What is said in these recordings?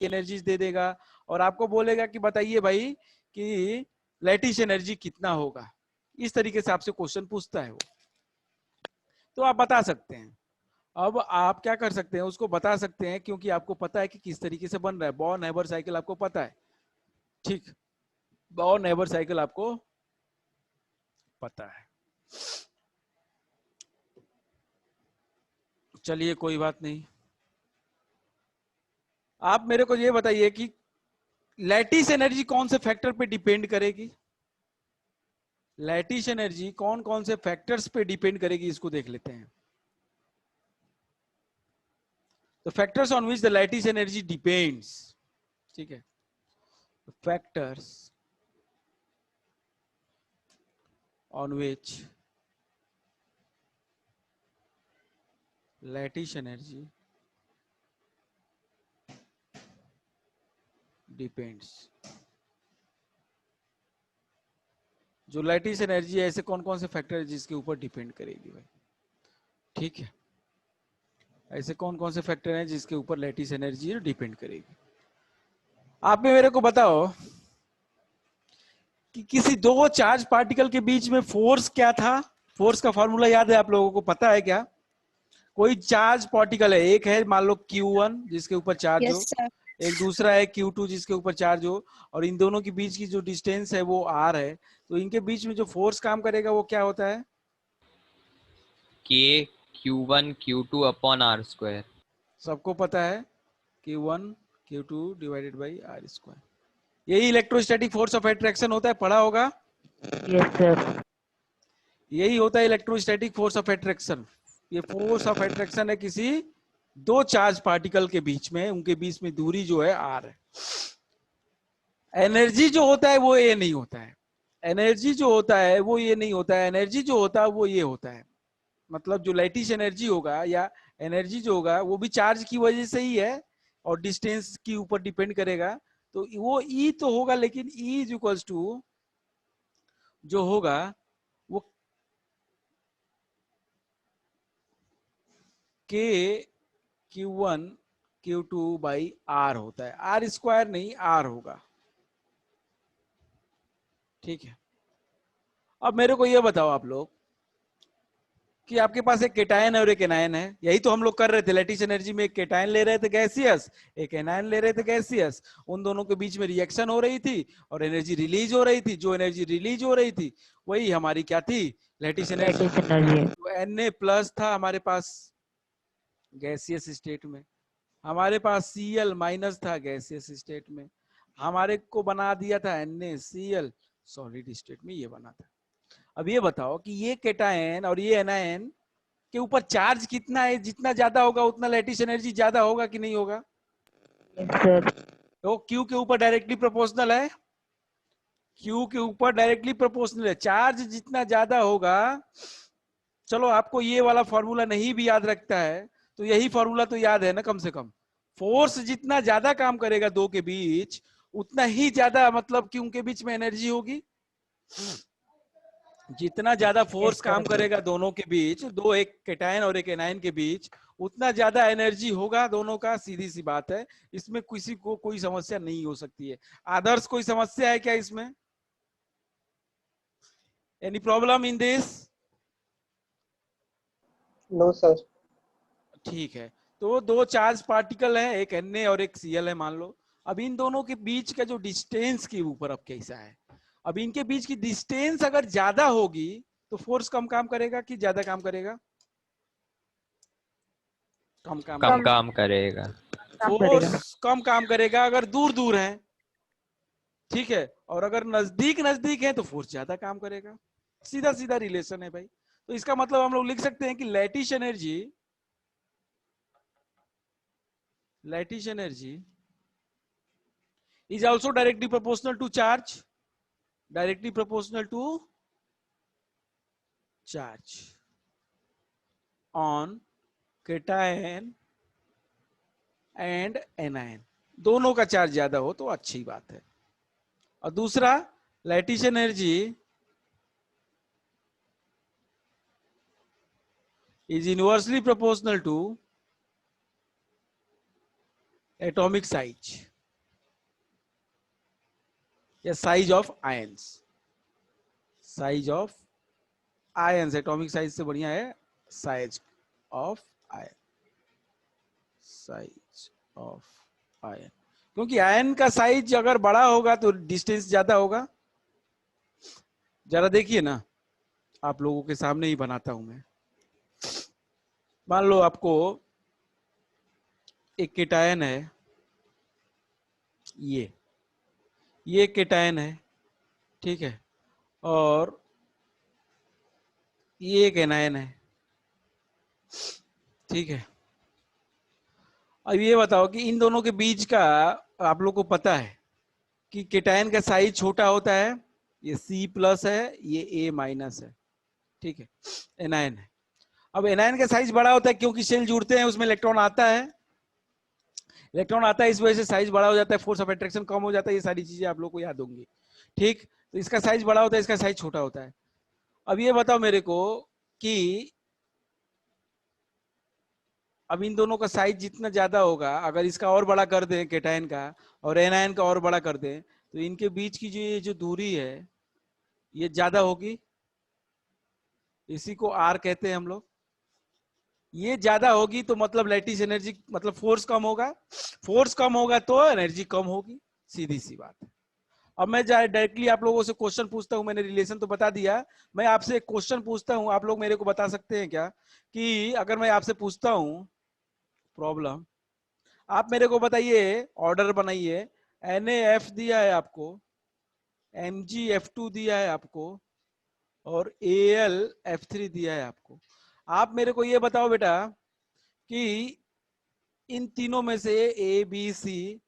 Energies दे देगा और आपको बोलेगा कि बताइए भाई कि लैटिस एनर्जी कितना होगा। इस तरीके से आपसे क्वेश्चन पूछता है वो, तो आप बता सकते हैं। अब आप क्या कर सकते हैं, उसको बता सकते हैं क्योंकि आपको पता है कि किस तरीके से बन रहा है। बॉर्न हेबर साइकिल आपको पता है, ठीक, बॉर्न हेबर साइकिल आपको पता है। चलिए कोई बात नहीं, आप मेरे को ये बताइए कि लैटिस एनर्जी कौन से फैक्टर पे डिपेंड करेगी। लैटिस एनर्जी कौन कौन से फैक्टर्स पे डिपेंड करेगी, इसको देख लेते हैं। तो factors on which the lattice energy depends, ठीक है, factors on which lattice energy depends. जो लैटिस एनर्जी है, ऐसे कौन कौन से फैक्टर है जिसके ऊपर डिपेंड करेगी भाई, ठीक है, ऐसे कौन कौन से फैक्टर हैं जिसके ऊपर लैटिस एनर्जी डिपेंड करेगी। आप में मेरे को बताओ कि किसी दो चार्ज पार्टिकल के बीच में फोर्स क्या था। फोर्स का फॉर्मूला याद है आप लोगों को, पता है क्या। कोई चार्ज पार्टिकल है, एक है मान लो Q1 जिसके ऊपर चार्ज हो, यस सर। एक दूसरा है Q2 जिसके ऊपर चार्ज हो, और इन दोनों के बीच की जो डिस्टेंस है वो R है। तो इनके बीच में जो फोर्स काम करेगा वो क्या होता है, K Q1 Q2 upon R square. सबको पता है, Q1 Q2 divided by R square. यही इलेक्ट्रोस्टैटिक फोर्स ऑफ अट्रैक्शन होता है, पढ़ा होगा। Yes sir. यही होता है इलेक्ट्रोस्टैटिक फोर्स ऑफ अट्रैक्शन। ये फोर्स ऑफ अट्रैक्शन है किसी दो चार्ज पार्टिकल के बीच में, उनके बीच में दूरी जो है R है। एनर्जी जो होता है वो ये नहीं होता है, एनर्जी जो होता है वो ये नहीं होता है, एनर्जी जो होता है वो ये होता है। मतलब जो लैटिस एनर्जी होगा या एनर्जी जो होगा वो भी चार्ज की वजह से ही है और डिस्टेंस के ऊपर डिपेंड करेगा। तो वो E तो होगा, लेकिन E इज इक्वल्स टू जो होगा वो K Q1 Q2 by R होता है, R स्क्वायर नहीं R होगा, ठीक है। अब मेरे को ये बताओ आप लोग कि आपके पास एक केटायन है और एक एनायन है, यही तो हम लोग कर रहे थे। लैटिस एनर्जी में एक केटायन ले रहे थे गैसियस, एक एनायन ले रहे थे गैसियस। उन दोनों के बीच में रिएक्शन हो रही थी और एनर्जी रिलीज हो रही थी। जो एनर्जी रिलीज हो रही थी वही हमारी क्या थी, लैटिस एनर्जी। Lattice energy. तो Na प्लस था हमारे पास गैसियस स्टेट में, हमारे पास Cl माइनस था गैसियस स्टेट में, हमारे को बना दिया था NaCl सॉलिड स्टेट में, ये बना था। अब ये बताओ कि ये केटायन और ये एनायन के ऊपर चार्ज कितना है, जितना ज्यादा होगा उतना लैटिस एनर्जी ज्यादा होगा कि नहीं होगा। Yes sir. तो Q के ऊपर डायरेक्टली प्रोपोर्शनल है, Q के ऊपर डायरेक्टली प्रोपोर्शनल है। चार्ज जितना ज्यादा होगा, चलो आपको ये वाला फॉर्मूला नहीं भी याद रखता है तो यही फॉर्मूला तो याद है ना कम से कम। फोर्स जितना ज्यादा काम करेगा दो के बीच, उतना ही ज्यादा मतलब कि उनके बीच में एनर्जी होगी। जितना ज्यादा फोर्स काम करेगा दोनों के बीच, दो एक केटायन और एक एनायन के बीच, उतना ज्यादा एनर्जी होगा दोनों का, सीधी सी बात है। इसमें किसी को कोई समस्या नहीं हो सकती है। आदर्श कोई समस्या है क्या इसमें, any problem in this. No sir. ठीक है, तो दो चार्ज पार्टिकल है, एक Na और एक Cl है मान लो। अब इन दोनों के बीच का जो डिस्टेंस के ऊपर अब कैसा है, अब इनके बीच की डिस्टेंस अगर ज्यादा होगी तो फोर्स कम काम करेगा कि ज्यादा काम करेगा, कम काम करेगा। फोर्स कम काम करेगा अगर दूर दूर है, ठीक है, और अगर नजदीक नजदीक है तो फोर्स ज्यादा काम करेगा। सीधा सीधा रिलेशन है भाई। तो इसका मतलब हम लोग लिख सकते हैं कि lattice energy is also directly proportional to charge, directly proportional to charge on cation and anion। दोनों का चार्ज ज्यादा हो तो अच्छी बात है। और दूसरा, lattice energy is inversely proportional to atomic size। या size of ions, size of ions, atomic size से बढ़िया है size of ion, size of ion, क्योंकि आयन का साइज अगर बड़ा होगा तो डिस्टेंस ज्यादा होगा। जरा देखिए ना, आप लोगों के सामने ही बनाता हूं मैं। मान लो आपको एक केटायन है, ये केटायन है, ठीक है, और ये एक एनायन है, ठीक है। अब ये बताओ कि इन दोनों के बीच का, आप लोग को पता है कि केटायन का साइज छोटा होता है, ये C+ है, ये A- है, ठीक है, एनायन है। अब एनायन का साइज बड़ा होता है क्योंकि शेल जुड़ते हैं, उसमें इलेक्ट्रॉन आता है, इस वजह से साइज बड़ा हो जाता है, फोर्स ऑफ अट्रैक्शन कम हो जाता है, ये सारी चीजें आप लोग को याद होंगी, ठीक। तो इसका साइज बड़ा होता है, इसका साइज छोटा होता है। अब ये बताओ मेरे को कि अब इन दोनों का साइज जितना ज्यादा होगा, अगर इसका और बड़ा कर दें केटायन का और एनायन का और बड़ा कर दें, तो इनके बीच की जो दूरी है ये ज्यादा होगी, इसी को R कहते हैं हम लोग। ये ज्यादा होगी तो मतलब लैटिस एनर्जी, मतलब फोर्स कम होगा, फोर्स कम होगा तो एनर्जी कम होगी, सीधी सी बात है। अब मैं डायरेक्टली आप लोगों से क्वेश्चन पूछता हूं, मैंने रिलेशन तो बता दिया, मैं आपसे एक क्वेश्चन पूछता हूं, आप लोग मेरे को बता सकते हैं क्या कि अगर मैं आपसे पूछता हूं प्रॉब्लम, आप मेरे को बताइए, ऑर्डर बनाइए, NaF दिया है आपको, MgF2 दिया है आपको, और AlF3 दिया है आपको। आप मेरे को ये बताओ बेटा कि इन तीनों में से ABC,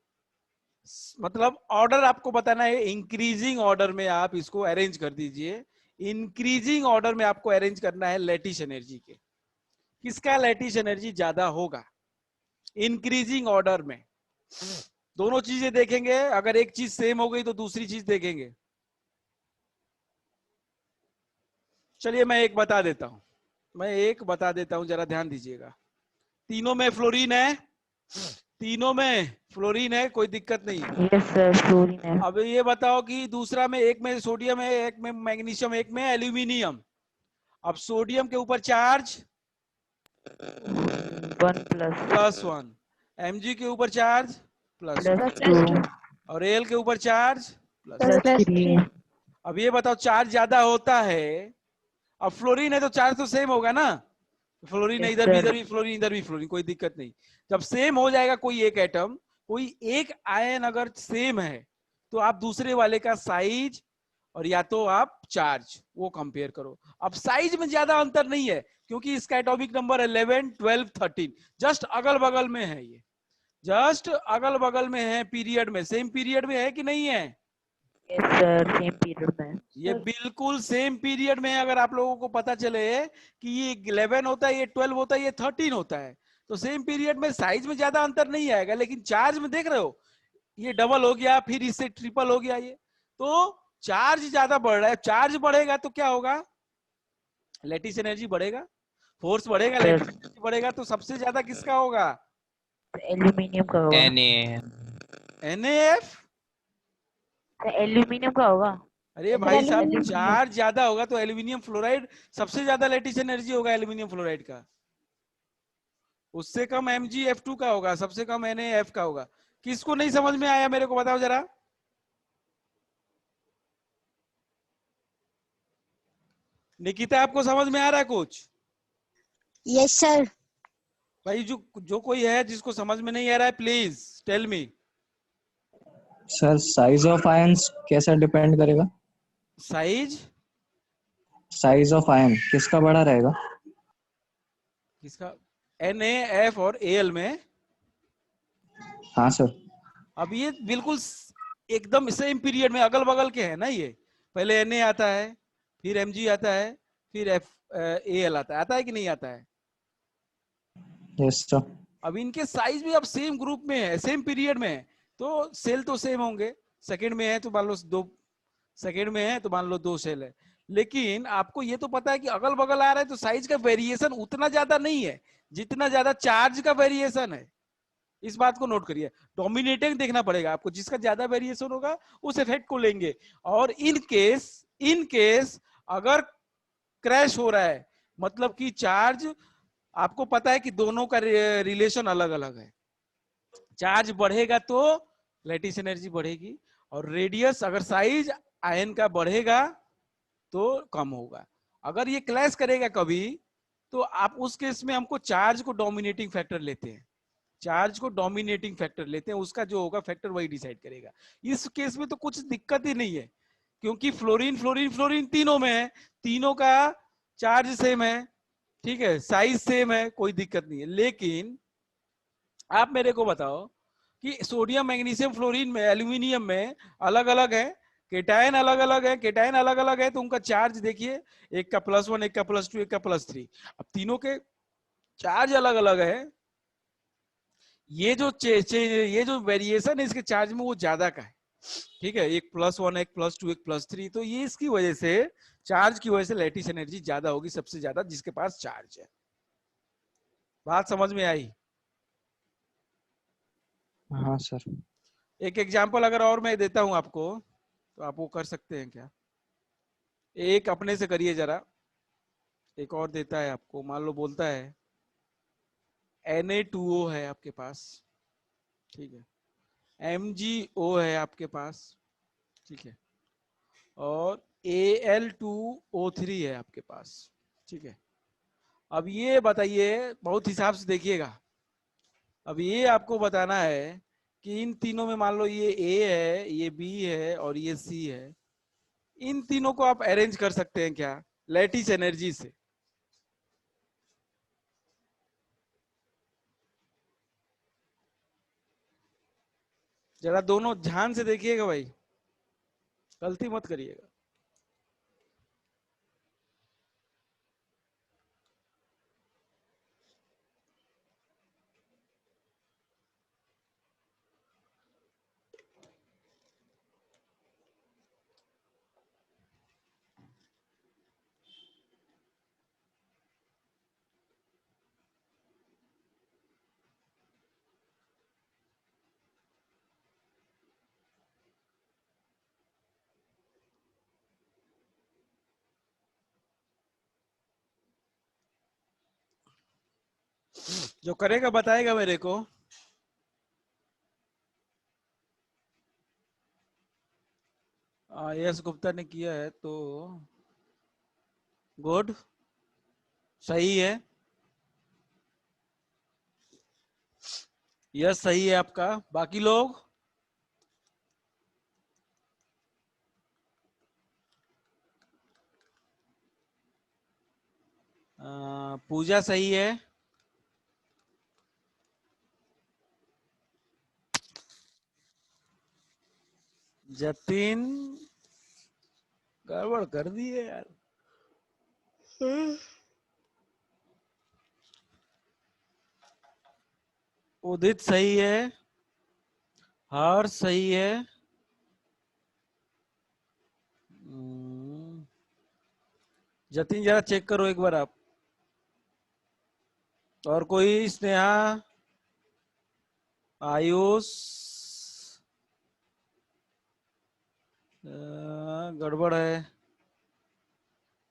मतलब ऑर्डर आपको बताना है, इंक्रीजिंग ऑर्डर में आप इसको अरेंज कर दीजिए, इंक्रीजिंग ऑर्डर में आपको अरेंज करना है लैटिस एनर्जी के, किसका लैटिस एनर्जी ज्यादा होगा इंक्रीजिंग ऑर्डर में। दोनों चीजें देखेंगे, अगर एक चीज सेम हो गई तो दूसरी चीज देखेंगे। चलिए मैं एक बता देता हूं, जरा ध्यान दीजिएगा। तीनों में फ्लोरीन है, तीनों में फ्लोरीन है, कोई दिक्कत नहीं। यस सर, फ्लोरीन है। अब ये बताओ कि दूसरा में, एक में सोडियम है, एक में मैग्नीशियम, एक में एल्यूमिनियम। अब सोडियम के ऊपर चार्ज 1+, +1, Mg के ऊपर चार्ज +1, +2, और Al के ऊपर चार्ज +1। +3। अब ये बताओ चार्ज ज्यादा होता है, अब फ्लोरीन है तो चार्ज तो सेम होगा ना, फ्लोरीन है यस इधर सर। भी फ्लोरीन, इधर भी फ्लोरीन, कोई दिक्कत नहीं। जब सेम हो जाएगा कोई एक एटम, कोई एक आयन अगर सेम है, तो आप दूसरे वाले का साइज और या तो आप चार्ज वो कंपेयर करो। अब साइज में ज्यादा अंतर नहीं है क्योंकि इसका एटॉमिक नंबर 11, 12, 13 जस्ट अगल बगल में है, ये जस्ट अगल बगल में है, पीरियड में सेम पीरियड में है कि नहीं है? यस सर, सेम पीरियड में। ये बिल्कुल सेम पीरियड में है। अगर आप लोगों को पता चले कि ये 11 होता है, ये 12 होता है, ये 13 होता है, तो सेम पीरियड में साइज में ज्यादा अंतर नहीं आएगा, लेकिन चार्ज में देख रहे हो ये डबल हो गया, फिर इससे ट्रिपल हो गया, ये तो चार्ज ज्यादा बढ़ रहा है। चार्ज बढ़ेगा तो क्या होगा, लैटिस एनर्जी बढ़ेगा, फोर्स बढ़ेगा, लैटिस एनर्जी बढ़ेगा, तो सबसे ज्यादा किसका होगा? एल्यूमिनियम का होगा। NaF। एल्यूमिनियम का होगा। अरे भाई साहब, एल्यूमिनियम। चार्ज ज्यादा होगा तो एल्यूमिनियम फ्लोराइड सबसे ज्यादा लैटिस एनर्जी होगा, एल्यूमिनियम फ्लोराइड का। उससे कम MgF2 का होगा, सबसे कम NaF का होगा। किसको नहीं समझ में आया मेरे को बताओ जरा। निकिता आपको समझ में आ रहा है कुछ? Yes sir. भाई जो जो कोई है जिसको समझ में नहीं आ रहा है, please tell me. Sir size of ions कैसा डिपेंड करेगा? साइज साइज ऑफ आयन किसका बड़ा रहेगा? किसका? NaF और Al में। हाँ सर। अब ये बिल्कुल एकदम सेम पीरियड में अगल बगल के हैं ना, ये पहले Na आता है, फिर Mg आता है, फिर Al आता है कि नहीं आता है? Yes sir. अब इनके साइज भी अब सेम ग्रुप में है, सेम पीरियड में है, तो सेल तो सेम होंगे। सेकंड में है तो मान लो 2, सेकंड में है तो मान लो 2 सेल है, लेकिन आपको ये तो पता है कि अगल बगल आ रहा है तो साइज का वेरिएशन उतना ज्यादा नहीं है जितना ज्यादा चार्ज का वेरिएशन है। इस बात को नोट करिए। डोमिनेटिंग देखना पड़ेगा आपको, जिसका ज्यादा वेरिएशन होगा उस इफेक्ट को लेंगे। और इन केस अगर क्रैश हो रहा है, मतलब कि चार्ज, आपको पता है कि दोनों का रिलेशन अलग अलग है। चार्ज बढ़ेगा तो लैटिस एनर्जी बढ़ेगी, और रेडियस अगर साइज आयन का बढ़ेगा तो कम होगा। अगर ये क्लैश करेगा कभी, तो आप उस केस में हमको चार्ज को डोमिनेटिंग फैक्टर लेते हैं, चार्ज को डोमिनेटिंग फैक्टर लेते हैं, उसका जो होगा फैक्टर वही डिसाइड करेगा। इस केस में तो कुछ दिक्कत ही नहीं है, क्योंकि फ्लोरीन फ्लोरीन फ्लोरीन तीनों में है, तीनों का चार्ज सेम है, ठीक है, साइज सेम है, कोई दिक्कत नहीं है। लेकिन आप मेरे को बताओ कि सोडियम मैग्नीशियम फ्लोरीन में, एल्यूमिनियम में अलग अलग है, केटायन अलग अलग है, केटायन अलग अलग है, तो उनका चार्ज देखिए, एक का +1, एक का +2, एक का +3। अब तीनों के चार्ज अलग अलग है, ये जो वेरिएशन है इसके चार्ज में वो ज्यादा का है, ठीक है, एक +1, एक +2, एक +3, तो ये इसकी वजह से, चार्ज की वजह से लैटिस एनर्जी ज्यादा होगी सबसे ज्यादा जिसके पास चार्ज है। बात समझ में आई? हाँ सर। एक एग्जांपल अगर और मैं देता हूं आपको, तो आप वो कर सकते हैं क्या? एक अपने से करिए जरा, एक और देता है आपको, मान लो बोलता है Na2O है आपके पास, ठीक है, MgO है आपके पास, ठीक है, और Al2O3 है आपके पास, ठीक है। अब ये बताइए, बहुत हिसाब से देखिएगा, अब ये आपको बताना है कि इन तीनों में मान लो ये A है, ये B है और ये C है, इन तीनों को आप अरेंज कर सकते हैं क्या लैटिस एनर्जी से? जरा दोनों ध्यान से देखिएगा भाई, गलती मत करिएगा। जो करेगा बताएगा मेरे को। यस गुप्ता ने किया है, तो गुड, सही है, यस सही है आपका। बाकी लोग? पूजा सही है, जतिन गड़बड़ कर दी है यार, उदित सही है, हर्ष सही है, जतिन जरा चेक करो एक बार आप। और कोई? स्नेहा, आयुष, गड़बड़ है,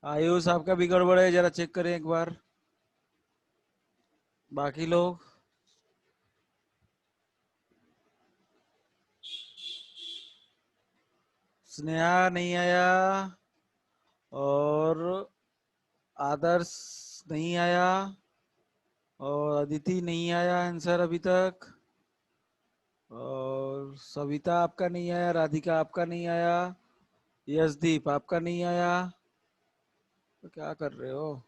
आयुष आपका भी गड़बड़ है, जरा चेक करें एक बार। बाकी लोग? स्नेहा नहीं आया, और आदर्श नहीं आया, और अदिति नहीं आया आंसर अभी तक, और सविता आपका नहीं आया, राधिका आपका नहीं आया, यशदीप आपका नहीं आया, तो क्या कर रहे हो?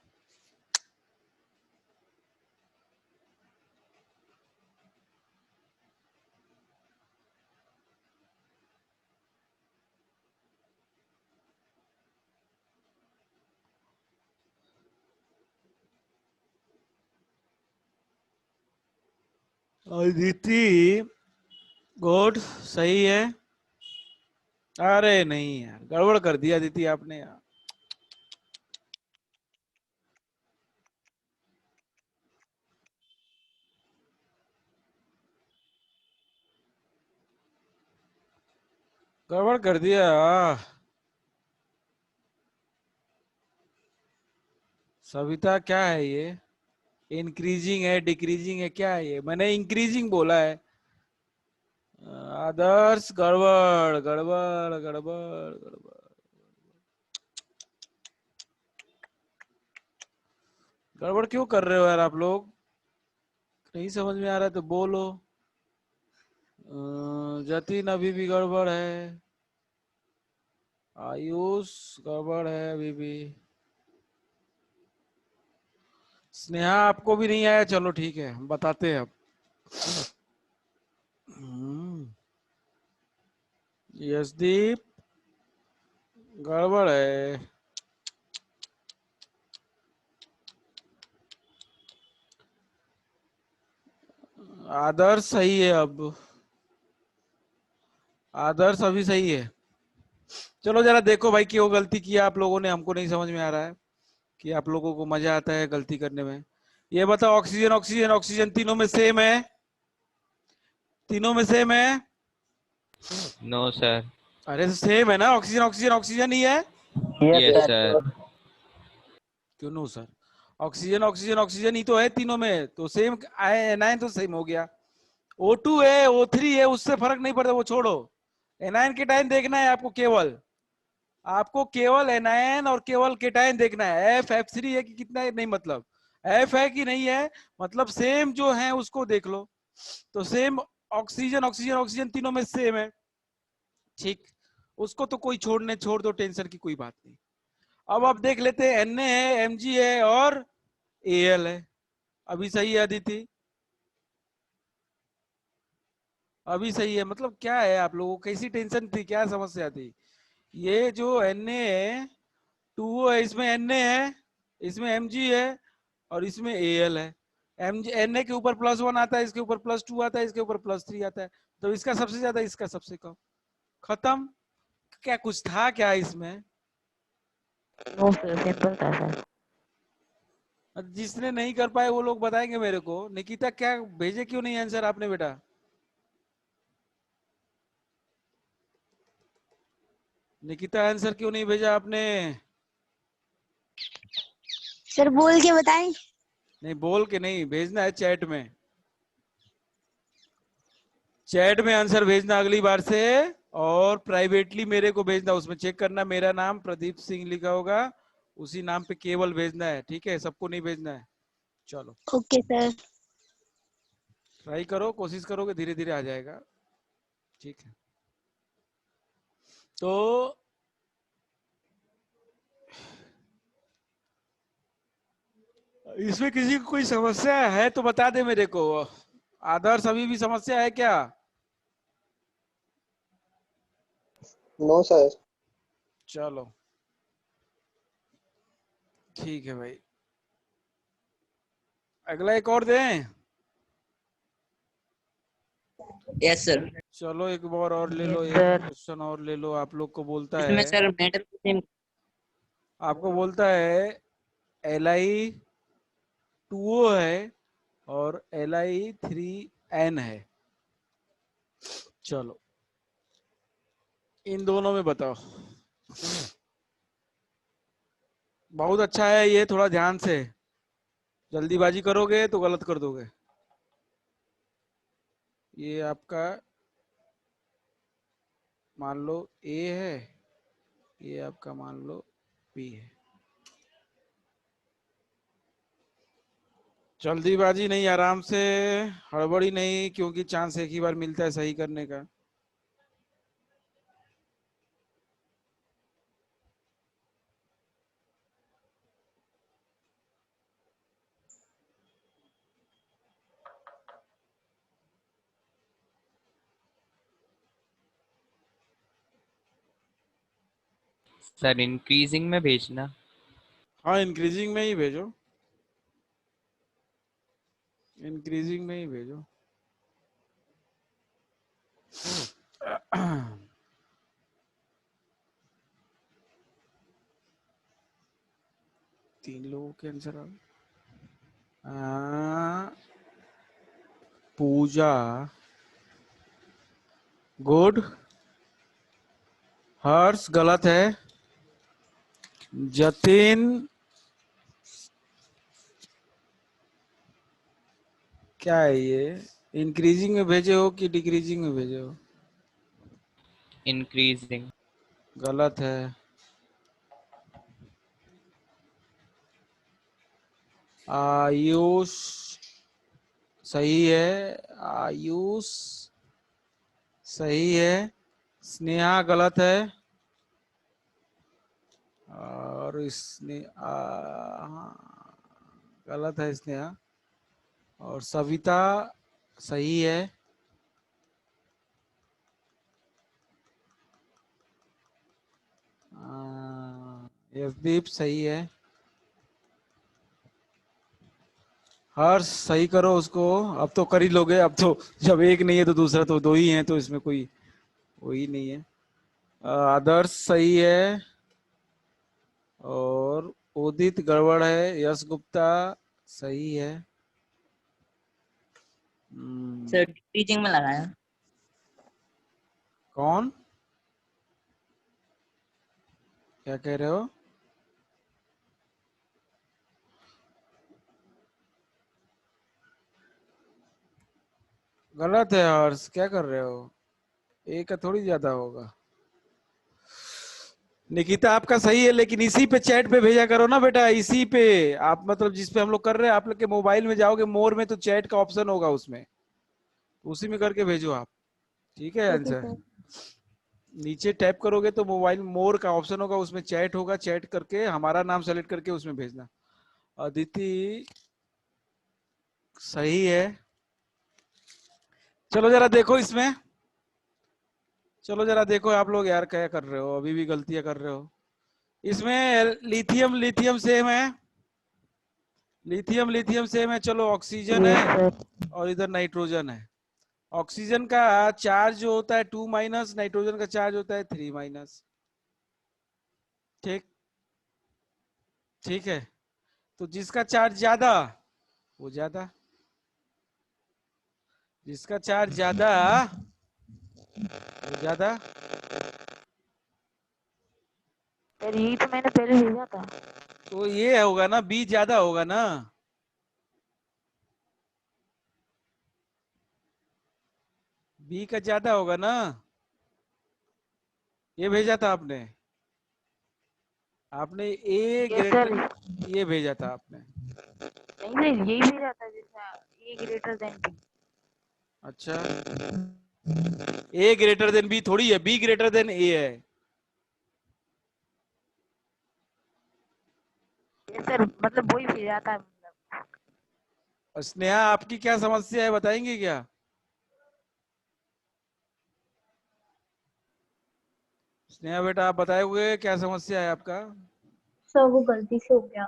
अदिति गुड, सही है। अरे नहीं यार, गड़बड़ कर दिया अदिति आपने यार। गड़बड़ कर दिया। सविता क्या है ये? इंक्रीजिंग है, डिक्रीजिंग है, क्या है ये? मैंने इंक्रीजिंग बोला है। आदर्श गड़बड़ गड़बड़ गड़बड़ गड़बड़। गड़बड़ क्यों कर रहे हो यार आप लोग? नहीं समझ में आ रहा है तो बोलो। जतिन अभी भी गड़बड़ है। आयुष गड़बड़ है अभी भी। स्नेहा आपको भी नहीं आया? चलो ठीक है, हम बताते हैं अब। यशदीप गड़बड़ है। आदर्श सही है अब। आदर्श अभी सही है। चलो जरा देखो भाई, क्यों गलती किया आप लोगों ने, हमको नहीं समझ में आ रहा है कि आप लोगों को मजा आता है गलती करने में। ये बताओ, ऑक्सीजन ऑक्सीजन ऑक्सीजन तीनों में सेम है? तीनों में सेम है? No sir. अरे सेम है ना, ऑक्सीजन ऑक्सीजन ऑक्सीजन ही है। Yes sir. क्यों no sir? Oxygen oxygen oxygen ही तो है तीनों में, तो सेम एनायन तो सेम हो गया। O2 है, O3 है, उससे फर्क नहीं पड़ता, वो छोड़ो। एनायन केटायन देखना है आपको केवल। आपको केवल एनायन और केवल केटायन देखना है। F3 है कि कितना है नहीं मतलब, F है कि नहीं है मतलब, सेम जो है उसको देख लो। तो सेम ऑक्सीजन ऑक्सीजन ऑक्सीजन तीनों में सेम है, ठीक। उसको तो कोई छोड़ दो, टेंशन की कोई बात नहीं। अब आप देख लेते हैं, Na है, Mg है और Al है। अभी सही है अदिति? अभी सही है मतलब क्या है? आप लोगों को कैसी टेंशन थी, क्या समस्या थी? ये जो Na है 2O है, इसमें Na है, इसमें Mg है और इसमें Al है। Na के ऊपर +1 आता है, इसके ऊपर +2 आता है, इसके ऊपर +3 आता है। तो इसका सबसे ज्यादा, इसका सबसे कम। खत्म। क्या कुछ था क्या इसमें? नो सर, सिंपल था सर। जिसने नहीं कर पाए वो लोग बताएंगे मेरे को। निकिता क्या भेजे क्यों नहीं आंसर आपने बेटा? निकिता आंसर क्यों नहीं भेजा आपने? सर बोल के बताएं। नहीं बोल के नहीं भेजना है, चैट में। चैट में आंसर भेजना अगली बार से। और प्राइवेटली मेरे को भेजना, उसमें चेक करना मेरा नाम प्रदीप सिंह लिखा होगा, उसी नाम पे केवल भेजना है, ठीक है? सबको नहीं भेजना है। चलो ओके सर। ट्राई करो, कोशिश करोगे धीरे धीरे आ जाएगा, ठीक है? तो इसमें किसी को कोई समस्या है तो बता दे मेरे को। आदर्श अभी भी समस्या है क्या? No sir. चलो ठीक है भाई, अगला एक और दें। Yes sir. चलो एक बार और ले लो, यस एक सर। क्वेश्चन और ले लो। आप लोग को बोलता इसमें है, सर मेटल सेम। आपको बोलता है Li2O है और Li3N है। चलो इन दोनों में बताओ। बहुत अच्छा है ये, थोड़ा ध्यान से। जल्दीबाजी करोगे तो गलत कर दोगे। ये आपका मान लो A है, ये आपका मान लो B है। जल्दीबाजी नहीं, आराम से, हड़बड़ी नहीं, क्योंकि चांस एक ही बार मिलता है सही करने का। सर इंक्रीजिंग में भेजना। हाँ इंक्रीजिंग में ही भेजो, इंक्रीजिंग में ही भेजो। तीन लोगों के आंसर आ गए। पूजा गुड, हर्ष गलत है। जतिन क्या है ये? इंक्रीजिंग में भेजे हो कि डिक्रीजिंग में भेजे हो? इंक्रीजिंग। गलत है। आयुष सही है। आयुष सही है। स्नेहा गलत है। और गलत है स्नेहा। और सविता सही है। यशदीप सही है। हर्ष सही करो उसको। अब तो कर ही लोगे। अब तो जब एक नहीं है तो दूसरा तो दो ही है, तो इसमें कोई वही नहीं है। आदर्श सही है। और उदित गड़बड़ है। यश गुप्ता सही है। सर टीचिंग में लगाया। कौन? क्या कह रहे हो? गलत है हर्ष, क्या कर रहे हो? एक का थोड़ी ज्यादा होगा। निकिता आपका सही है, लेकिन इसी पे चैट पे भेजा करो ना बेटा। इसी पे आप मतलब जिस पे हम लोग कर रहे हैं, आप लोग के मोबाइल में जाओगे, मोर में तो चैट का ऑप्शन होगा उसमें, उसी में करके भेजो आप। ठीक है ओके आंसर। सर। नीचे टैप करोगे तो मोबाइल मोर का ऑप्शन होगा, उसमें चैट होगा। चैट करके हमारा नाम सेलेक्ट करके उसमें भेजना। अदिति सही है। चलो जरा देखो इसमें। चलो जरा देखो आप लोग यार क्या कर रहे हो, अभी भी गलतियां कर रहे हो। इसमें लिथियम लिथियम सेम है। लिथियम लिथियम सेम है। चलो ऑक्सीजन यस है सर। और इधर नाइट्रोजन है। ऑक्सीजन का चार्ज जो होता है 2-, नाइट्रोजन का चार्ज होता है 3-। ठीक। ठीक है। तो जिसका चार्ज ज्यादा वो ज्यादा, जिसका चार्ज ज्यादा वो ज्यादा। सर यही तो मैंने पहले भेजा था। तो ये होगा ना, बी ज्यादा होगा ना। बी का ज्यादा होगा ना। ये भेजा था आपने। आपने ए यस सर। ग्रेटर ये भेजा था आपने। नहीं सर यही भेजा था जैसा ए ग्रेटर देन बी। अच्छा, ए ग्रेटर देन बी थोड़ी है, बी ग्रेटर देन ए है। यस सर मतलब वही भेजा था मतलब। स्नेहा आपकी क्या समस्या है, बताएंगे क्या? स्नेहा बेटा आप बताओगे क्या समस्या है आपका? सर वो गलती से हो गया।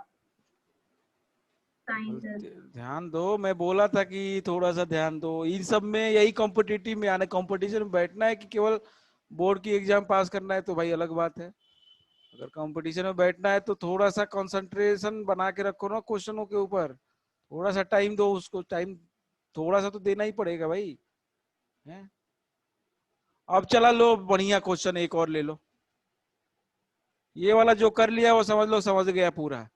Science sir. ध्यान दो, मैं बोला था कि थोड़ा सा ध्यान दो। इन सब में यही कॉम्पिटिटिव में आना, कंपटीशन में बैठना है कि केवल बोर्ड की एग्जाम पास करना है तो भाई अलग बात है। अगर कंपटीशन में बैठना है तो थोड़ा सा कंसंट्रेशन बना के रखो ना क्वेश्चनों के ऊपर। थोड़ा सा टाइम दो उसको, टाइम थोड़ा सा तो देना ही पड़ेगा भाई। है? अब चला लो बढ़िया क्वेश्चन एक और ले लो। ये वाला जो कर लिया वो समझ लो समझ गया पूरा।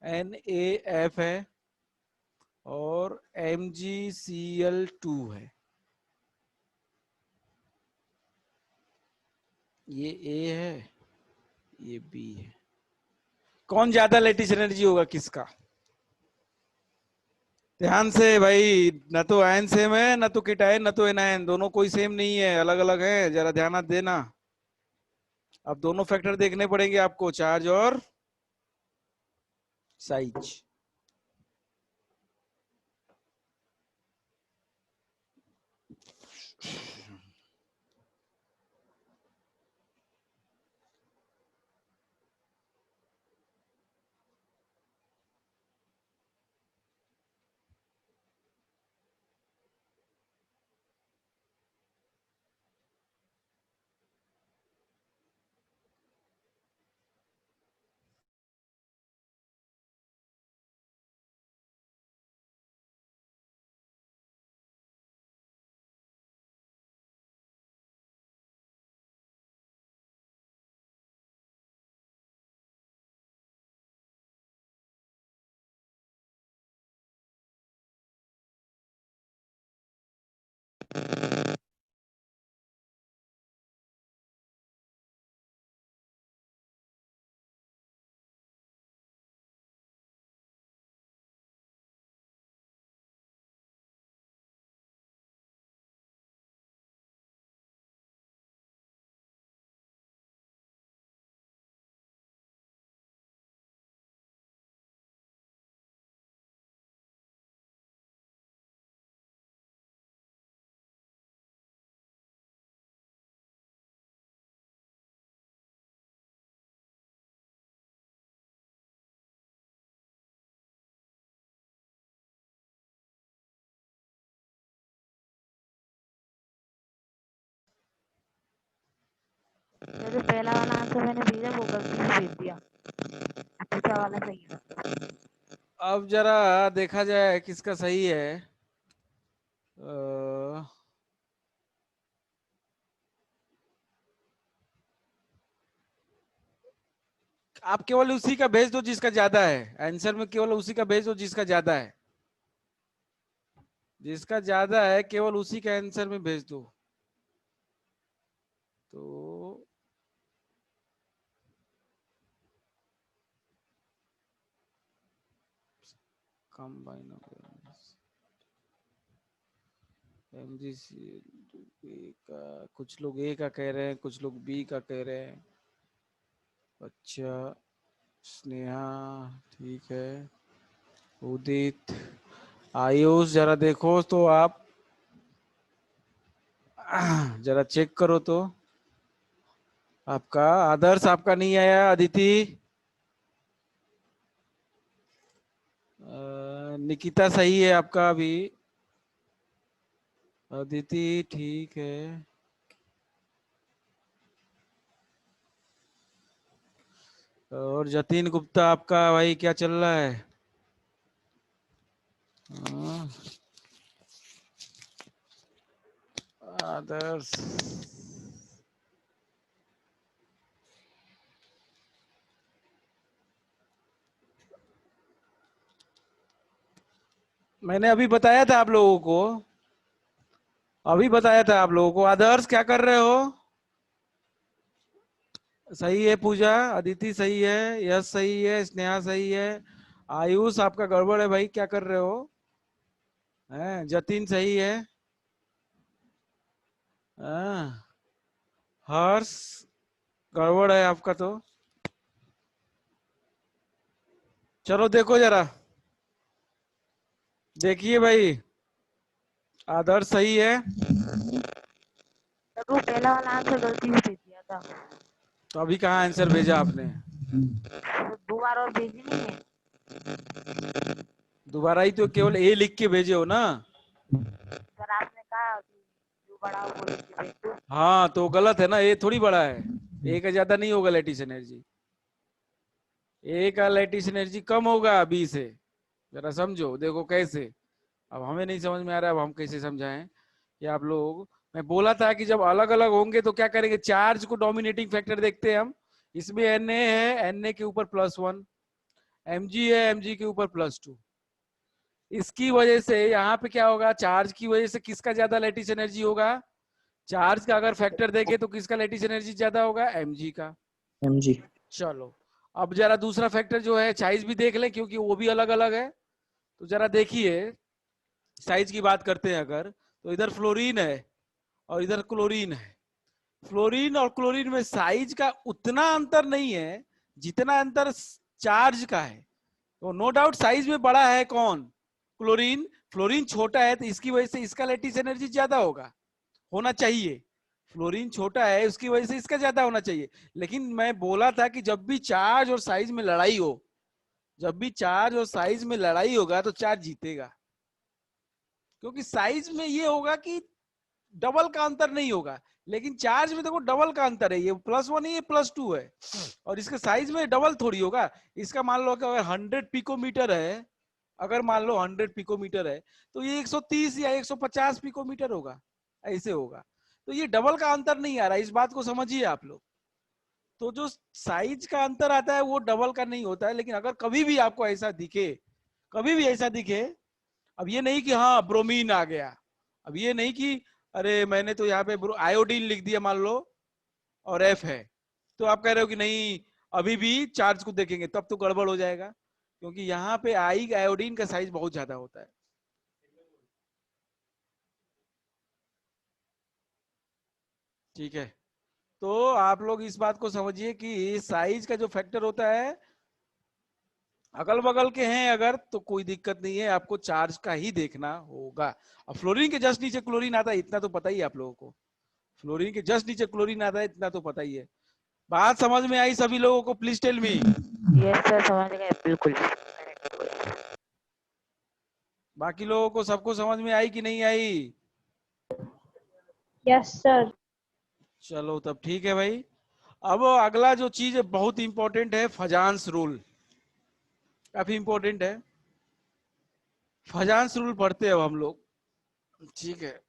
NaF है और MgCl2 है। ये A है, ये B है। कौन ज्यादा लेटिस एनर्जी होगा किसका? ध्यान से भाई, न तो आयन सेम है, न तो कीटायन, न तो एनायन, दोनों कोई सेम नहीं है, अलग अलग है। जरा ध्यान देना। अब दोनों फैक्टर देखने पड़ेंगे आपको, चार्ज और साइज। आंसर मैंने भेजा वो गलती से भेज दिया। दूसरा वाला सही है। अब जरा देखा जाए किसका सही है। आप केवल उसी का भेज दो जिसका ज्यादा है। आंसर में केवल उसी का भेज दो जिसका ज्यादा है। जिसका ज्यादा है केवल उसी का आंसर में भेज दो। तो कंबाइन हो गया। MGC का कुछ लोग ए का कह रहे हैं, कुछ लोग बी का कह रहे हैं। अच्छा स्नेहा ठीक है। उदित आयुष जरा देखो तो आप जरा चेक करो तो। आपका आदर्श आपका नहीं आया। अदिति निकिता सही है आपका अभी। अदिति ठीक है। और जतिन गुप्ता आपका भाई क्या चल रहा है? आदर्श मैंने अभी बताया था आप लोगों को। अभी बताया था आप लोगों को। आदर्श क्या कर रहे हो? सही है। पूजा अदिति सही है। यश सही है। स्नेहा सही है। आयुष आपका गड़बड़ है भाई, क्या कर रहे हो? जतिन सही है। हर्ष गड़बड़ है आपका तो। चलो देखो जरा, देखिए भाई। आदर्श सही है। तो वो पहला वाला आंसर गलती से भेज दिया था। तो अभी कहाँ आंसर भेजा आपने? तो 2 बार और भेजी नहीं है। दोबारा ही तो केवल ए लिख के भेजे हो ना। सर आपने कहा कि जो बड़ा हो वो लिख के भेज दो। हाँ तो गलत है ना, ए थोड़ी बड़ा है। ए का ज्यादा नहीं होगा लैटिस एनर्जी। ए का लैटिस एनर्जी कम होगा बी से। जरा समझो, देखो कैसे। अब हमें नहीं समझ में आ रहा है, अब हम कैसे समझाएं कि आप लोग। मैं बोला था कि जब अलग अलग होंगे तो क्या करेंगे, चार्ज को डोमिनेटिंग फैक्टर देखते हैं हम। इसमें Na है, Na के ऊपर +1, Mg है, Mg के ऊपर +2। इसकी वजह से यहाँ पे क्या होगा, चार्ज की वजह से किसका ज्यादा लैटिस एनर्जी होगा? चार्ज का अगर फैक्टर देखे तो किसका लैटिस एनर्जी ज्यादा होगा? Mg का। MG। चलो अब जरा दूसरा फैक्टर जो है साइज भी देख लें, क्योंकि वो भी अलग अलग है। तो जरा देखिए, साइज की बात करते हैं अगर, तो इधर फ्लोरीन है और इधर क्लोरीन है। फ्लोरीन और क्लोरीन में साइज का उतना अंतर नहीं है जितना अंतर चार्ज का है। तो नो डाउट साइज में बड़ा है कौन? क्लोरीन। फ्लोरीन छोटा है तो इसकी वजह से इसका लैटिस एनर्जी ज्यादा होना चाहिए। फ्लोरीन छोटा है उसकी वजह से इसका ज्यादा होना चाहिए। लेकिन मैं बोला था कि जब भी चार्ज और साइज में लड़ाई हो, जब भी चार्ज और साइज में लड़ाई होगा तो चार्ज जीतेगा। क्योंकि साइज में ये होगा कि डबल का अंतर नहीं होगा, लेकिन चार्ज में देखो डबल का अंतर है। ये +1 है, ये +2 है, और इसके साइज में डबल थोड़ी होगा। इसका मान लो कि अगर 100 पिकोमीटर है, अगर मान लो 100 पिकोमीटर है, तो ये 130 या 150 पिकोमीटर होगा, ऐसे होगा। तो ये डबल का अंतर नहीं आ रहा, इस बात को समझिए आप लोग। तो जो साइज का अंतर आता है वो डबल का नहीं होता है। लेकिन अगर कभी भी आपको ऐसा दिखे, कभी भी ऐसा दिखे, अब ये नहीं कि हाँ ब्रोमीन आ गया, अब ये नहीं कि अरे मैंने तो यहाँ पे आयोडीन लिख दिया मान लो और F है, तो आप कह रहे हो कि नहीं अभी भी चार्ज को देखेंगे, तब तो गड़बड़ हो जाएगा। क्योंकि यहाँ पे आयोडीन का साइज बहुत ज्यादा होता है। ठीक है, तो आप लोग इस बात को समझिए कि साइज का जो फैक्टर होता है, अगल बगल के हैं अगर तो कोई दिक्कत नहीं है, आपको चार्ज का ही देखना होगा। अब फ्लोरीन के जस्ट नीचे क्लोरीन आता है, इतना तो पता ही है आप लोगों को। फ्लोरीन के जस्ट नीचे क्लोरीन आता है, इतना तो पता ही है। बात समझ में आई सभी लोगों को? Please tell me. Yes sir समझ गए बिल्कुल। बाकी लोगों को सबको समझ में आई कि नहीं आई? Yes sir. चलो तब ठीक है भाई। अब अगला जो चीज है बहुत इंपॉर्टेंट है, फजांस रूल, काफी इंपॉर्टेंट है। फजांस रूल पढ़ते हैं अब हम लोग, ठीक है।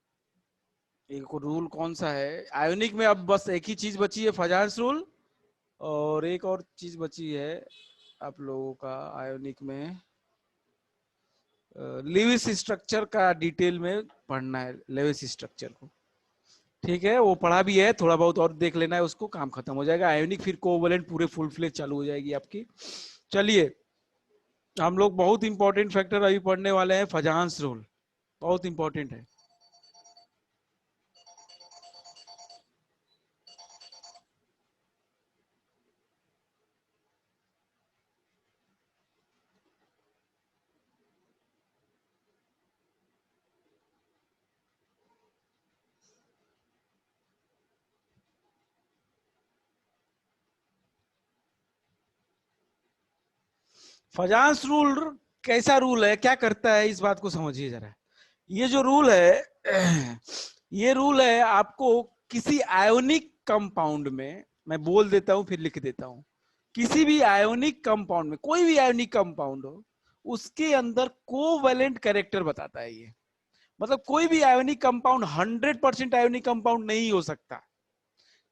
एक रूल कौन सा है आयोनिक में, अब बस एक ही चीज बची है, फजांस रूल, और एक और चीज बची है आप लोगों का आयोनिक में, लेविस स्ट्रक्चर का डिटेल में पढ़ना है, लेविस स्ट्रक्चर को, ठीक है। वो पढ़ा भी है, थोड़ा बहुत और देख लेना है उसको, काम खत्म हो जाएगा। आयोनिक फिर कोवैलेंट पूरे फुल फ्लेज चालू हो जाएगी आपकी। चलिए हम लोग बहुत इंपॉर्टेंट फैक्टर अभी पढ़ने वाले हैं, फजांस रूल, बहुत इंपॉर्टेंट है। फजांस रूल कैसा रूल है, क्या करता है, इस बात को समझिए जरा। ये जो रूल है ये रूल है आपको किसी आयोनिक कंपाउंड में, मैं बोल देता हूं फिर लिख देता हूं, किसी भी आयोनिक कंपाउंड में, कोई भी आयोनिक कंपाउंड हो, उसके अंदर कोवैलेंट कैरेक्टर बताता है ये। मतलब कोई भी आयोनिक कंपाउंड 100% आयोनिक कंपाउंड नहीं हो सकता,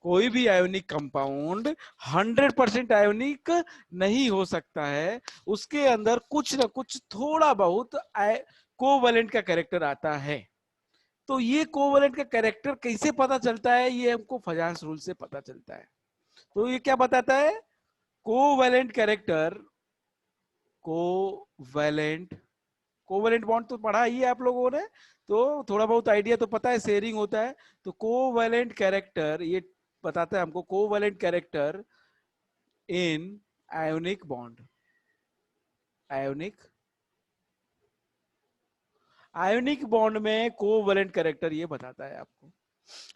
कोई भी आयोनिक कंपाउंड 100% आयोनिक नहीं हो सकता है, उसके अंदर कुछ ना कुछ थोड़ा बहुत कोवैलेंट का कैरेक्टर आता है। तो ये कोवैलेंट का कैरेक्टर कैसे पता चलता है, ये हमको फजांस रूल से पता चलता है। तो ये क्या बताता है, covalent character, covalent, covalent bond तो पढ़ा ही है आप लोगों ने, तो थोड़ा बहुत आइडिया तो पता है, शेयरिंग होता है। तो कोवैलेंट कैरेक्टर ये बताता है हमको, covalent character in ionic bond, ionic, ionic bond में कोवैलेंट कैरेक्टर ये बताता है आपको।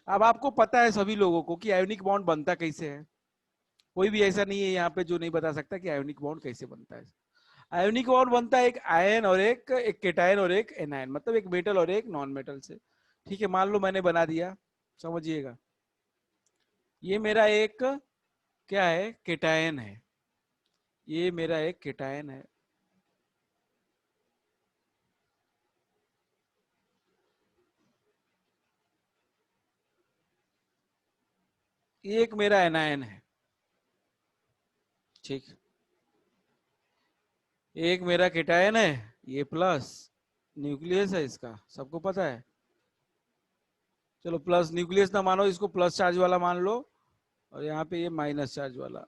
अब आपको पता है सभी लोगों को कि आयोनिक बॉन्ड बनता कैसे है, कोई भी ऐसा नहीं है यहाँ पे जो नहीं बता सकता कि आयोनिक बॉन्ड कैसे बनता है। आयोनिक बॉन्ड बनता है एक आयन और एक केटायन और एक एनायन, मतलब एक मेटल और एक नॉन मेटल से, ठीक है। मान लो मैंने बना दिया, समझिएगा, ये मेरा एक क्या है, केटायन है, ये मेरा एक केटायन है, ये एक मेरा एनायन है, ठीक। एक मेरा केटायन है, ये प्लस न्यूक्लियस है इसका, सबको पता है। चलो प्लस न्यूक्लियस ना मानो, इसको प्लस चार्ज वाला मान लो, और यहाँ पे ये माइनस चार्ज वाला।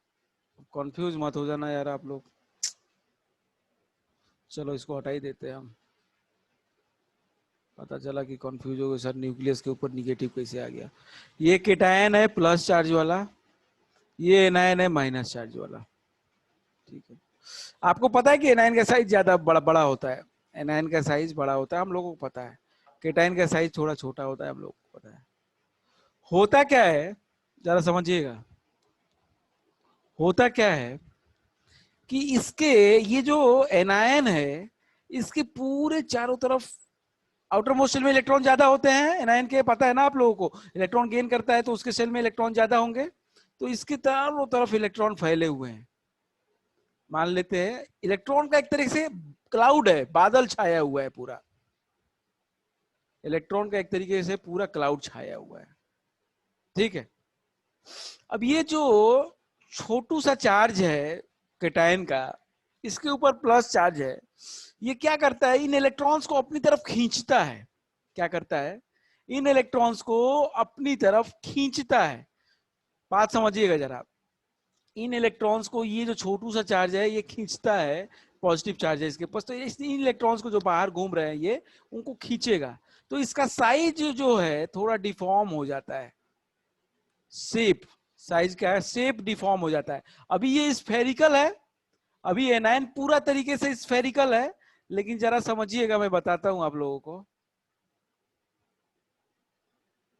कंफ्यूज मत हो जाना यार आप लोग, चलो इसको हटा ही देते हैं हम। पता चला कि कंफ्यूज हो गए सर, न्यूक्लियस के ऊपर निगेटिव कैसे आ गया। ये केटायन है प्लस चार्ज वाला, ये एनायन है माइनस चार्ज वाला, ठीक है। आपको पता है कि एनायन का साइज ज्यादा बड़ा बड़ा होता है, एनायन का साइज बड़ा होता है, हम लोगों को पता है। केटायन का साइज थोड़ा छोटा होता है, हम लोगों को पता है। होता क्या है जरा समझिएगा, होता क्या है कि इसके ये जो एनायन है, इसके पूरे चारों तरफ आउटर मोस्ट शेल में इलेक्ट्रॉन ज्यादा होते हैं एनायन के, पता है ना आप लोगों को। इलेक्ट्रॉन गेन करता है तो उसके शेल में इलेक्ट्रॉन ज्यादा होंगे, तो इसके चारों तरफ इलेक्ट्रॉन फैले हुए हैं। मान लेते हैं इलेक्ट्रॉन का एक तरीके से क्लाउड है, बादल छाया हुआ है पूरा, इलेक्ट्रॉन का एक तरीके से पूरा क्लाउड छाया हुआ है, ठीक है। अब ये जो छोटू सा चार्ज है केटायन का, इसके ऊपर प्लस चार्ज है, ये क्या करता है, इन इलेक्ट्रॉन्स को अपनी तरफ खींचता है। क्या करता है, इन इलेक्ट्रॉन्स को अपनी तरफ खींचता है। बात समझिएगा जरा, इन इलेक्ट्रॉन्स को ये जो छोटू सा चार्ज है ये खींचता है, पॉजिटिव चार्ज है इसके पास, तो इन इलेक्ट्रॉन्स को जो बाहर घूम रहे हैं ये उनको खींचेगा, तो इसका साइज जो है थोड़ा डिफॉर्म हो जाता है, शेप, साइज क्या है, शेप डिफॉर्म हो जाता है। अभी ये स्फेरिकल है, अभी एनायन पूरा तरीके से स्फेरिकल है, लेकिन जरा समझिएगा, मैं बताता हूं आप लोगों को।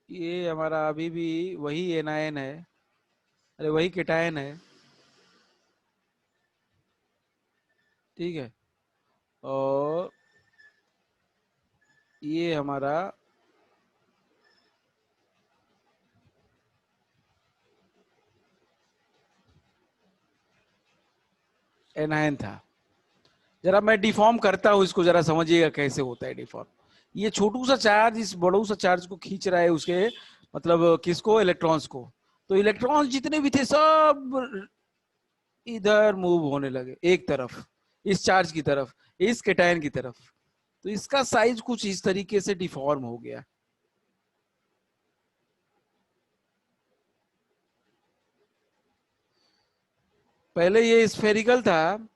ये हमारा अभी भी वही एनायन है, अरे वही केटायन है, ठीक है। और ये हमारा एनायन था। जरा मैं डिफॉर्म करता हूं इसको, जरा समझिएगा कैसे होता है डिफॉर्म। ये छोटू सा चार्ज इस बड़ू सा चार्ज को खींच रहा है, उसके मतलब किसको, इलेक्ट्रॉन्स को। तो इलेक्ट्रॉन्स जितने भी थे सब इधर मूव होने लगे एक तरफ, इस चार्ज की तरफ, इस कैटायन की तरफ। तो इसका साइज कुछ इस तरीके से डिफॉर्म हो गया। पहले ये स्फेरिकल था,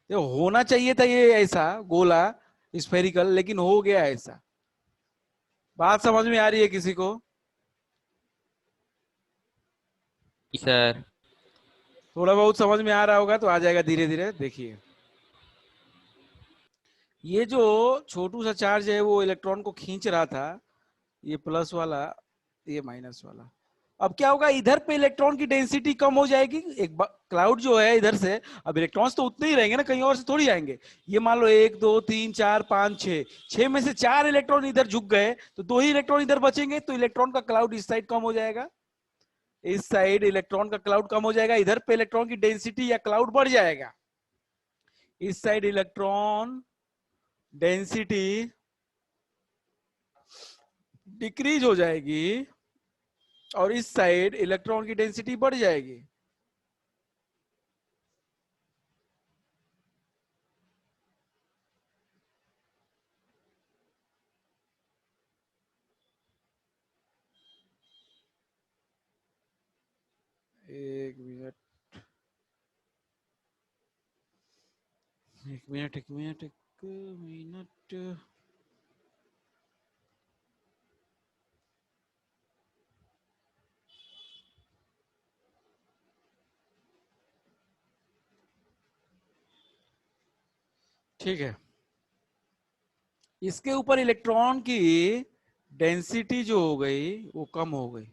ये होना चाहिए था ये ऐसा गोला स्फेरिकल, लेकिन हो गया ऐसा। बात समझ में आ रही है किसी को? सर थोड़ा बहुत समझ में आ रहा होगा तो आ जाएगा धीरे धीरे। देखिए ये जो छोटू सा चार्ज है वो इलेक्ट्रॉन को खींच रहा था, ये प्लस वाला, ये माइनस वाला। अब क्या होगा, इधर पे इलेक्ट्रॉन की डेंसिटी कम हो जाएगी। एक क्लाउड जो है इधर से, अब इलेक्ट्रॉन्स तो उतने ही रहेंगे ना, कहीं और से थोड़ी आएंगे। ये मान लो 1 2 3 4 5 6, 6 में से 4 इलेक्ट्रॉन इधर झुक गए तो 2 ही इलेक्ट्रॉन इधर बचेंगे। तो इलेक्ट्रॉन का क्लाउड इस साइड कम हो जाएगा, इस साइड इलेक्ट्रॉन का क्लाउड कम हो जाएगा। इधर पे इलेक्ट्रॉन की डेंसिटी या क्लाउड बढ़ जाएगा, इस साइड इलेक्ट्रॉन डेंसिटी डिक्रीज हो जाएगी और इस साइड इलेक्ट्रॉन की डेंसिटी बढ़ जाएगी। एक मिनट, एक मिनट, एक मिनट, एक मिनट। ठीक है, इसके ऊपर इलेक्ट्रॉन की डेंसिटी जो हो गई वो कम हो गई,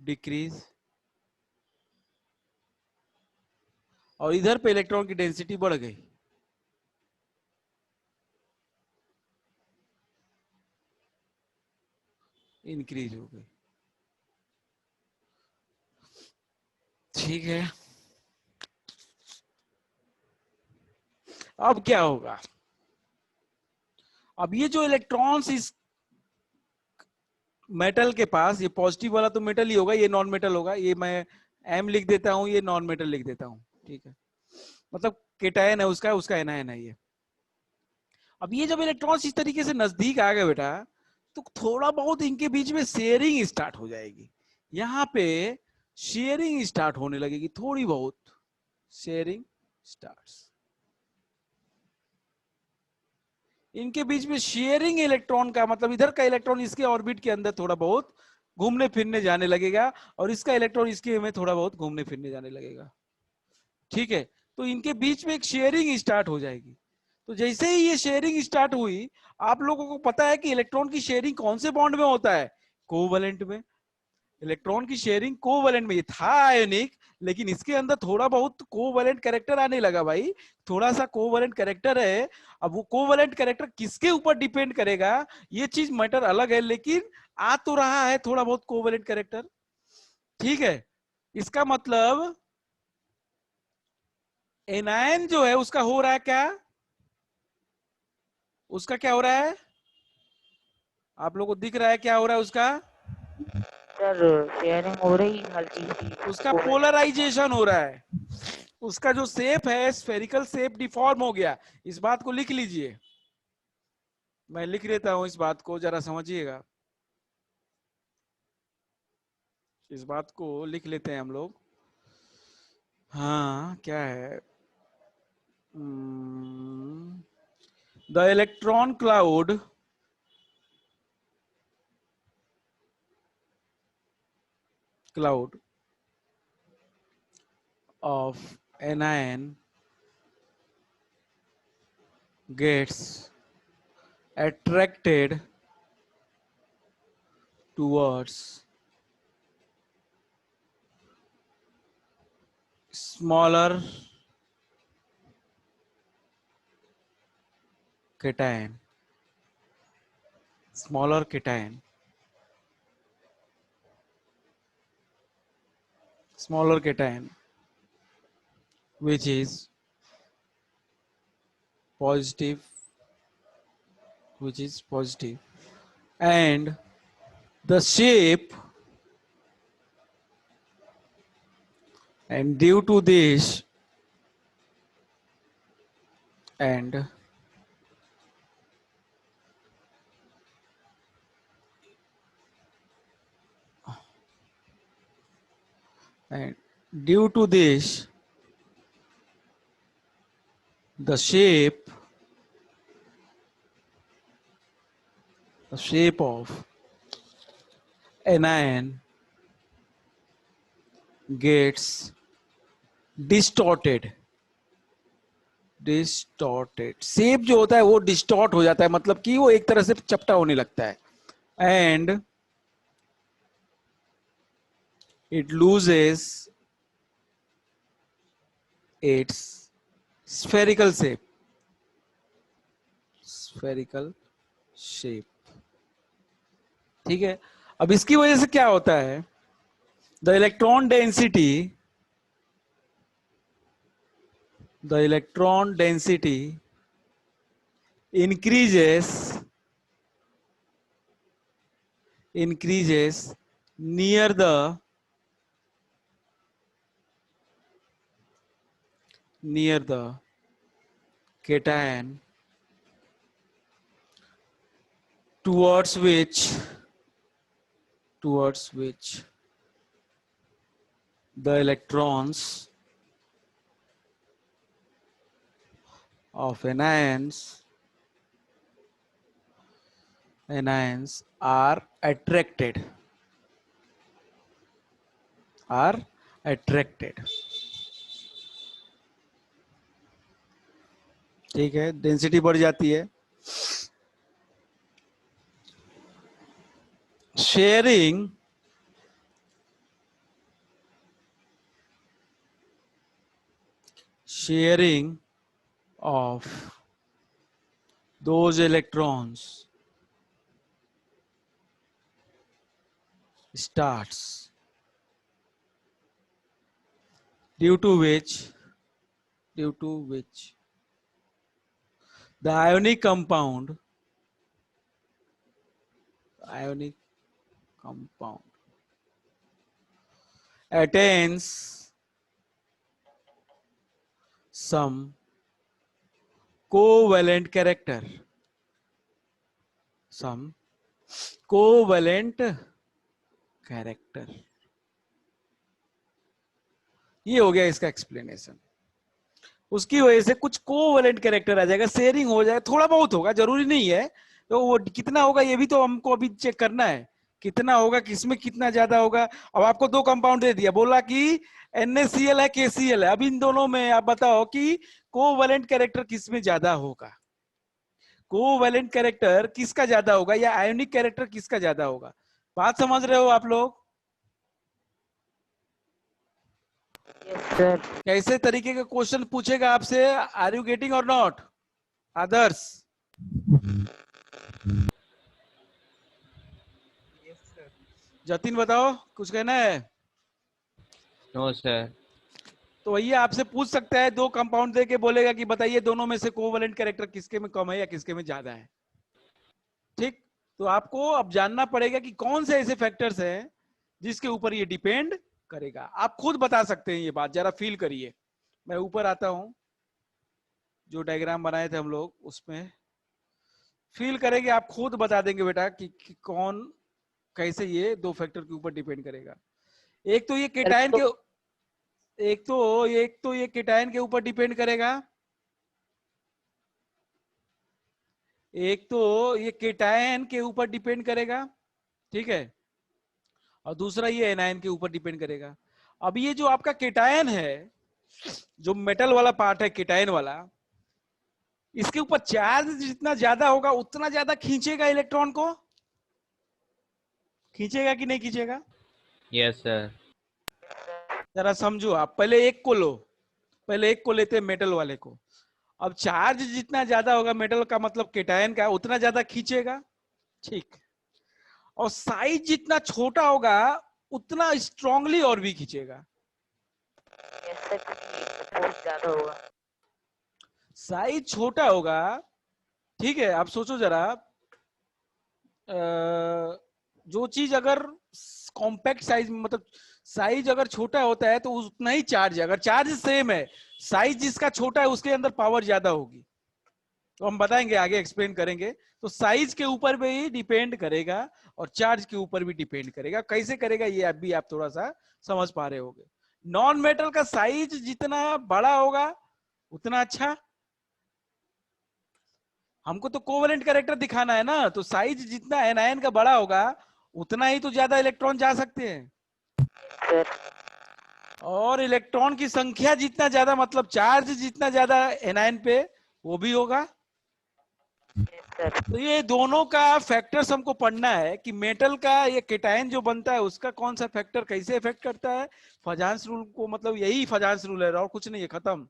डिक्रीज। और इधर पे इलेक्ट्रॉन की डेंसिटी बढ़ गई, इंक्रीज हो गई। ठीक है, अब क्या होगा? अब ये जो इलेक्ट्रॉन्स इस मेटल के पास, ये पॉजिटिव वाला तो मेटल ही होगा, ये नॉन मेटल होगा। ये मैं एम लिख देता हूं, ये नॉन मेटल लिख देता हूं। ठीक है, मतलब केटायन है उसका, उसका एनायन है ये। अब ये जब इलेक्ट्रॉन्स इस तरीके से नजदीक आ गए बेटा, तो थोड़ा बहुत इनके बीच में शेयरिंग स्टार्ट हो जाएगी। यहाँ पे शेयरिंग स्टार्ट होने लगेगी, थोड़ी बहुत शेयरिंग स्टार्ट्स। इनके बीच में शेयरिंग इलेक्ट्रॉन का मतलब इधर का इलेक्ट्रॉन इसके ऑर्बिट के अंदर थोड़ा बहुत घूमने फिरने जाने लगेगा और इसका इलेक्ट्रॉन इसके में थोड़ा बहुत घूमने फिरने जाने लगेगा। ठीक है, तो इनके बीच में एक शेयरिंग स्टार्ट हो जाएगी। तो जैसे ही ये शेयरिंग स्टार्ट हुई, आप लोगों को पता है कि इलेक्ट्रॉन की शेयरिंग कौन से बॉन्ड में होता है? कोवैलेंट में। इलेक्ट्रॉन की शेयरिंग कोवैलेंट में। ये था आयोनिक, लेकिन इसके अंदर थोड़ा बहुत कोवैलेंट कैरेक्टर आने लगा भाई, थोड़ा सा कोवैलेंट कैरेक्टर है। अब वो कोवैलेंट कैरेक्टर किसके ऊपर डिपेंड करेगा, ये चीज मैटर अलग है, लेकिन आ तो रहा है थोड़ा बहुत कोवैलेंट कैरेक्टर। ठीक है, इसका मतलब एनायन जो है उसका हो रहा है क्या, उसका क्या हो रहा है? आप लोगों को दिख रहा है क्या हो रहा है उसका? सर शेयरिंग हो रही हर चीज की। उसका पोलराइजेशन हो रहा है। उसका जो शेप है स्फेरिकल शेप डिफॉर्म हो गया। इस बात को लिख लीजिए, मैं लिख लेता हूं इस बात को, जरा समझिएगा। इस बात को लिख लेते हैं हम लोग। हाँ क्या है, the electron cloud of anion gets attracted towards smaller cation, smaller cation, smaller cation, which is positive, which is positive, and the shape, and due to this, and due to this, the shape of anion gets distorted. Shape जो होता है वो distort हो जाता है, मतलब कि वो एक तरह से चपटा होने लगता है, and it loses its spherical shape. ठीक है, अब इसकी वजह से क्या होता है, the electron density increases near the cation, towards which the electrons of anions are attracted. ठीक है, डेंसिटी बढ़ जाती है. Sharing of those electrons starts, due to which the ionic compound attains some covalent character. ये हो गया इसका explanation. उसकी वजह से कुछ कोवैलेंट कैरेक्टर आ जाएगा, शेयरिंग हो जाएगा, थोड़ा बहुत होगा, जरूरी नहीं है. तो वो कितना होगा ये भी तो हमको अभी चेक करना है, कितना होगा, किसमें कितना ज्यादा होगा. अब आपको दो कंपाउंड दे दिया, बोला कि NaCl है, KCl है. अब इन दोनों में आप बताओ कि कोवैलेंट कैरेक्टर किसमें ज्यादा होगा, कोवैलेंट कैरेक्टर किसका ज्यादा होगा, या आयोनिक कैरेक्टर किसका ज्यादा होगा. बात समझ रहे हो आप लोग? Yes sir. कैसे तरीके का क्वेश्चन पूछेगा आपसे, are you getting or not Adarsh? Jatin बताओ, कुछ कहना है? No sir. तो वही आपसे पूछ सकता है, दो कंपाउंड दे के बोलेगा कि बताइए दोनों में से कोवैलेंट कैरेक्टर किसके में कम है या किसके में ज्यादा है. ठीक, तो आपको अब जानना पड़ेगा कि कौन से ऐसे फैक्टर्स हैं जिसके ऊपर ये डिपेंड करेगा. आप खुद बता सकते हैं ये बात, जरा फील करिए. मैं ऊपर आता हूं, जो डायग्राम बनाए थे हम लोग उसमें फील करेंगे, आप खुद बता देंगे बेटा कि कौन कैसे ये दो फैक्टर के ऊपर डिपेंड करेगा. एक तो ये केटायन के ये केटायन के ऊपर डिपेंड करेगा, एक तो ये केटायन के ऊपर डिपेंड करेगा, ठीक है, और दूसरा ये एनायन के ऊपर डिपेंड करेगा. अब ये जो आपका केटायन है, जो मेटल वाला पार्ट है केटायन वाला, इसके ऊपर चार्ज जितना ज्यादा होगा उतना ज्यादा खींचेगा इलेक्ट्रॉन को, खींचेगा कि नहीं खींचेगा? Yes sir. जरा समझो, आप पहले एक को लो, पहले एक को लेते हैं मेटल वाले को. अब चार्ज जितना ज्यादा होगा मेटल का, मतलब केटायन का, उतना ज्यादा खींचेगा, ठीक. और साइज जितना छोटा होगा उतना स्ट्रांगली और भी खींचेगा. यस सर, बहुत ज्यादा होगा. साइज छोटा होगा, ठीक है। आप सोचो जरा, जो चीज अगर कॉम्पैक्ट साइज में, मतलब साइज अगर छोटा होता है तो उतना ही चार्ज है। अगर चार्ज सेम है, साइज जिसका छोटा है उसके अंदर पावर ज्यादा होगी। तो हम बताएंगे, आगे एक्सप्लेन करेंगे। तो साइज के ऊपर भी डिपेंड करेगा और चार्ज के ऊपर भी डिपेंड करेगा। कैसे करेगा ये आप भी आप थोड़ा सा समझ पा रहे होगे। नॉन मेटल का साइज जितना बड़ा होगा उतना अच्छा। हमको तो कोवेलेंट कैरेक्टर दिखाना है ना, तो साइज जितना एनायन का बड़ा होगा उतना ही तो ज्यादा इलेक्ट्रॉन जा सकते हैं। सर और इलेक्ट्रॉन की संख्या जितना ज्यादा, मतलब चार्ज जितना ज्यादा एनायन पे, वो भी होगा। सर तो ये दोनों का फैक्टर्स हमको पढ़ना है कि मेटल का ये केटायन जो बनता है उसका कौन सा फैक्टर कैसे इफेक्ट करता है। फजांस रूल को, मतलब यही फजांस रूल है और कुछ नहीं है, खत्म।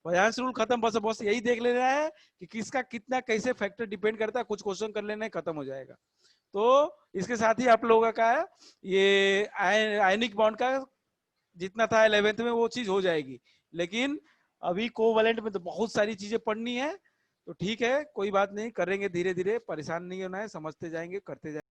फजांस रूल खत्म, बस बस यही देख लेना है कि किसका कितना कैसे फैक्टर डिपेंड करता है। कुछ क्वेश्चन कर लेना है, खत्म हो जाएगा। तो इसके साथ ही आप लोगों का ये आयनिक बॉन्ड का जितना था 11th में वो चीज हो जाएगी। लेकिन अभी कोवैलेंट में तो बहुत सारी चीजें पढ़नी है। तो ठीक है, कोई बात नहीं, करेंगे धीरे धीरे, परेशान नहीं होना है, समझते जाएंगे, करते जाएंगे।